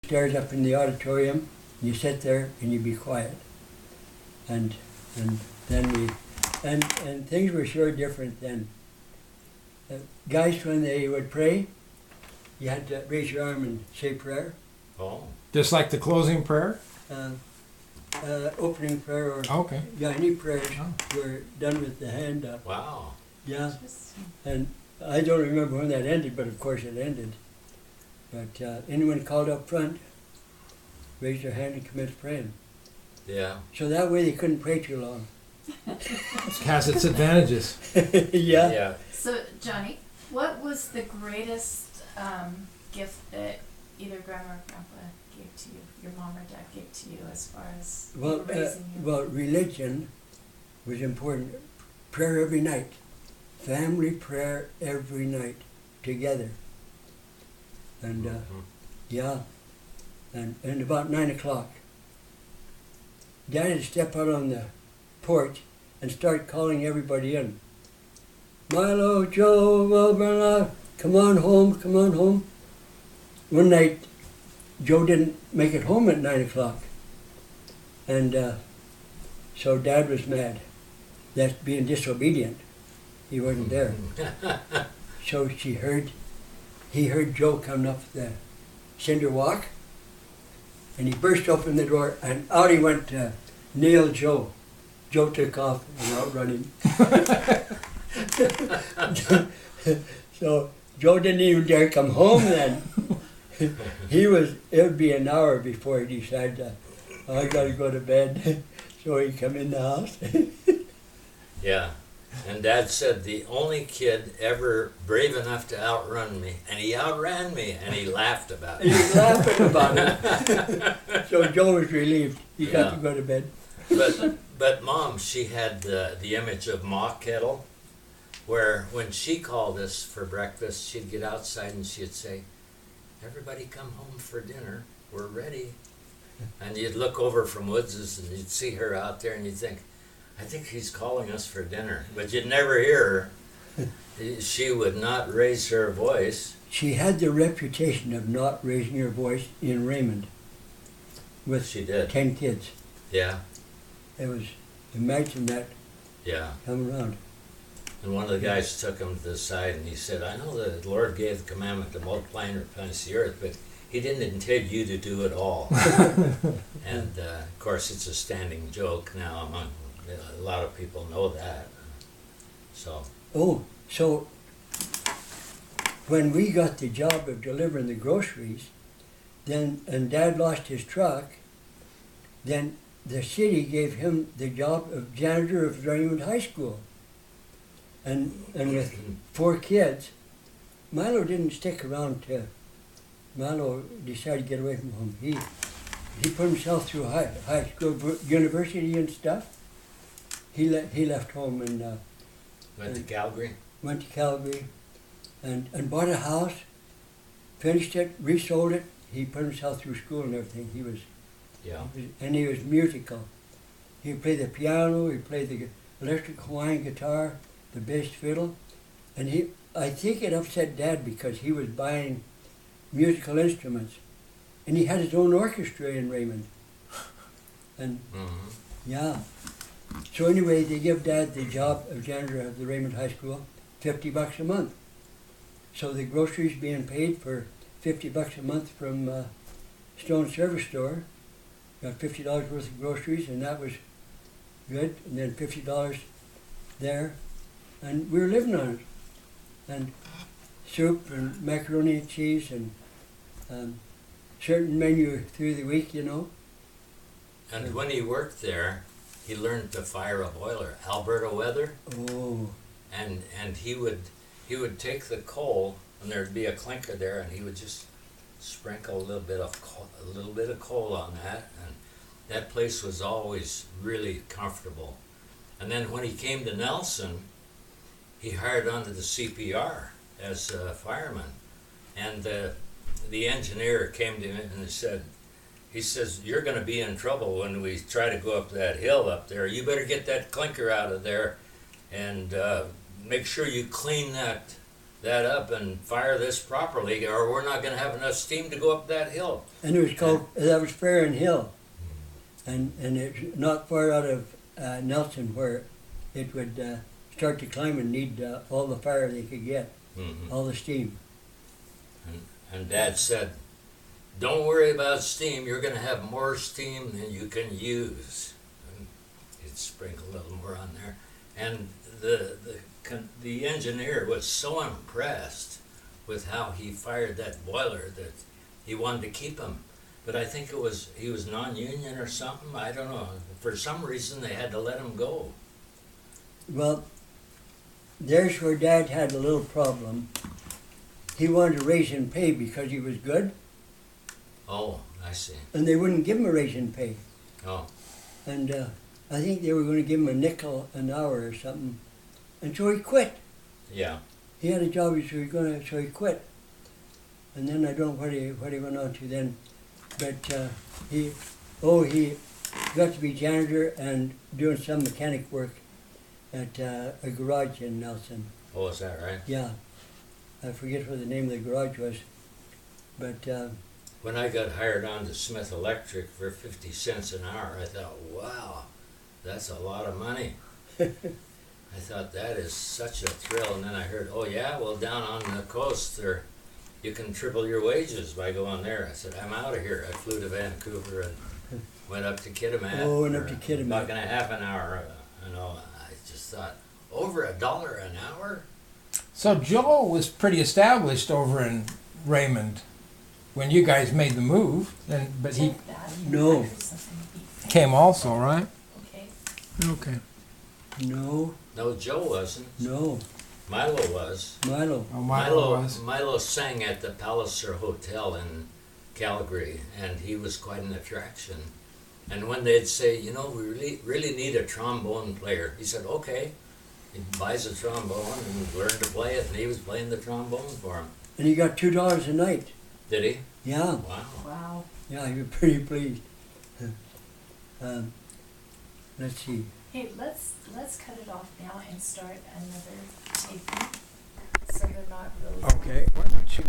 upstairs up in the auditorium. You sit there and you be quiet. And then and things were sure different then. Guys, when they would pray, you had to raise your arm and say prayer. Oh. Just like the closing prayer? Opening prayer or Okay. yeah, any prayers Oh. were done with the hand up. Wow. Yeah, and I don't remember when that ended, but of course it ended. But anyone called up front, raised their hand and commenced praying. Yeah. So that way they couldn't pray too long. It has its advantages. Yeah. Yeah. So, Johnny, what was the greatest gift that either Grandma or Grandpa gave to you, your mom or dad gave to you, as far as Well, raising you? well, religion was important. Prayer every night. Family prayer every night together. And Mhm. yeah, and about 9 o'clock, Dad would step out on the porch and start calling everybody in. Milo, Joe, Wilbur, come on home, come on home. One night, Joe didn't make it home at 9 o'clock. And so Dad was mad. That's being disobedient. He wasn't there. So he heard Joe coming up the cinder walk, and he burst open the door, and out he went to nail Joe. Joe took off and out running. So Joe didn't even dare come home then. It would be an hour before he decided, I gotta go to bed. So he come in the house. Yeah. And Dad said the only kid ever brave enough to outrun me, and he outran me, and he laughed about He it. was laughing about it. So Joe was relieved. He got Yeah. to go to bed. But Mom, she had the image of Ma Kettle, where when she called us for breakfast, she'd get outside and she'd say, "Everybody come home for dinner. We're ready." And you'd look over from Woods's and you'd see her out there and you'd think, I think he's calling us for dinner. But you'd never hear her. She would not raise her voice. She had the reputation of not raising her voice in Raymond with She did. 10 kids. Yeah, It was, imagine that yeah. coming around. And one of the guys took him to the side and he said, I know the Lord gave the commandment to multiply and replenish the earth, but he didn't intend you to do it all. And of course it's a standing joke now among a lot of people know that. So, Oh, so when we got the job of delivering the groceries, then, and Dad lost his truck, then the city gave him the job of janitor of Raymond High School. And with 4 kids, Milo didn't stick around to, Milo decided to get away from home. He put himself through high school, university and stuff. He left home and went to Calgary. went to Calgary and bought a house, finished it, resold it. He put himself through school and everything. He was musical. He played the piano, he played the electric Hawaiian guitar, the bass fiddle, and I think it upset Dad because he was buying musical instruments, and he had his own orchestra in Raymond. And Mm-hmm. yeah. So anyway, they give Dad the job of janitor of the Raymond High School, $50 a month. So the groceries being paid for $50 a month from Stone Service Store, got $50 worth of groceries, and that was good. And then $50 there, and we were living on it. And soup and macaroni and cheese and certain menu through the week, you know. And when he worked there, he learned to fire a boiler, Alberta weather, Oh, and he would take the coal, and there'd be a clinker there, and he would just sprinkle a little bit of coal on that, and that place was always really comfortable. And then when he came to Nelson, he hired onto the CPR as a fireman, and the engineer came to him and he says, you're going to be in trouble when we try to go up that hill up there. You better get that clinker out of there and make sure you clean that that up and fire this properly, or we're not going to have enough steam to go up that hill. And it was called, that was Farron Hill. And it's not far out of Nelson where it would start to climb and need all the fire they could get, Mm-hmm. all the steam. And Dad said, "Don't worry about steam. You're going to have more steam than you can use." And he'd sprinkle a little more on there. And the engineer was so impressed with how he fired that boiler that he wanted to keep him. But I think he was non-union or something. I don't know. For some reason, they had to let him go. Well, there's where Dad had a little problem. He wanted a raise in pay because he was good, Oh, I see. and they wouldn't give him a raise in pay. Oh, And I think they were going to give him a nickel an hour or something. And so he quit. yeah. He had a job, so he quit. And then I don't know what he went on to then. But he got to be janitor and doing some mechanic work at a garage in Nelson. Oh, is that right? Yeah. I forget what the name of the garage was. But When I got hired on to Smith Electric for 50 cents an hour, I thought, wow, that's a lot of money. I thought, that is such a thrill. And then I heard, oh yeah, well, down on the coast there, you can triple your wages by going there. I said, I'm out of here. I flew to Vancouver and went up to Kitimat. Oh, went up for to Kitimat. a buck and a half an hour. I just thought, over $1 an hour? So Joe was pretty established over in Raymond when you guys made the move, but he Take that. No. Something. came also, right? Okay. Okay. no, No, Joe wasn't. no, Milo was. Milo. Oh, Milo was. Milo sang at the Palliser Hotel in Calgary, and he was quite an attraction. And when they'd say, you know, we really need a trombone player, he said, okay. He buys a trombone and learned to play it, and he was playing the trombone for him. And he got $2 a night. Did he? Yeah, Wow. Wow. yeah, he was pretty pleased. Let's see. Hey, let's cut it off now and start another taping, so they're not really. Okay. Why don't you